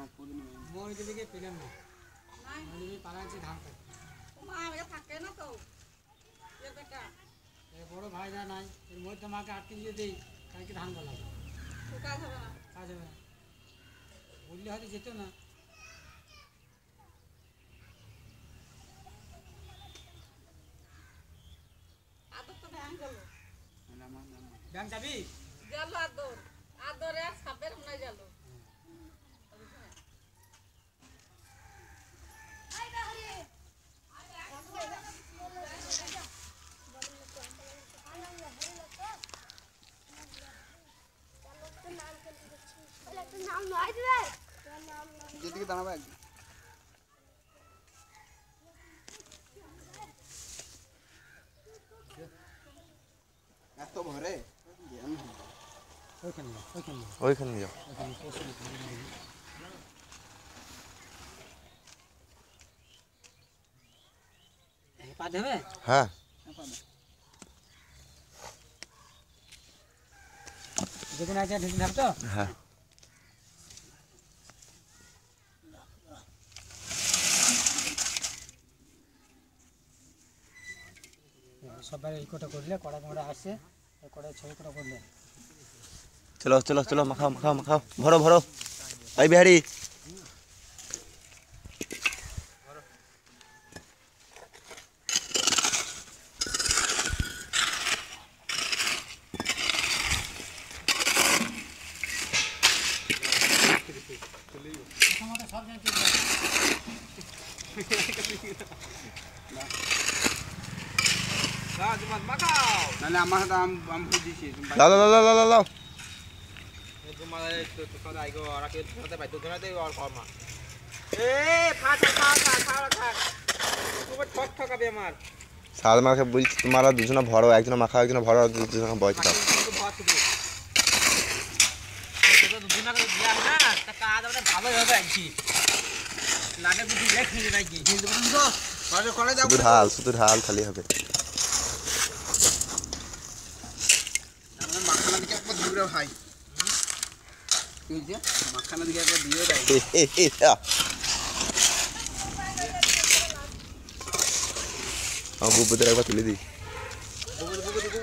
মই দিকে পেলাম না আমি পালাচ্ছি ধান কাটতে মা আমাকে থাকে না তো এ বেটা এ বড় ভাই না নাই এর মধ্যে তোমাকে আটকে দিয়ে দেই কালকে ধান গলাবো কাজ হবে না বললে হয়তো যেত না আদর তো ব্যাংক গেল ব্যাংক যাবি গেল আদরে আর সাপের মনে গেল যেদিকে দাঁড়াবে এত ভরে ওইখানে যাও পা দেবে হ্যাঁ যেখানে আছে ঢেকে থাক তো হ্যাঁ সবাই এই কোটা করলে কড়া মোড়া আসে কড়াই ছবি কোটা করলে চলো চলো চলো মাখাও মাখাও মাখাও ভরো ভরো এই বিহারি নাহলে আমার হাতে আমি বুঝিয়েছি লাও লাও লাও লাও লাও সাদ মাকে বলছি তোমরা দুজনে ভরো একজন মাখাও একজন ভরো দুজনে বয়স দাও শুধু ঢাল খালি হবে মাখানা দিকে একবার দূরে ভাই মাখানা দিকে একবার দিয়ে দেয় বুবুদের একবার তুলে দিই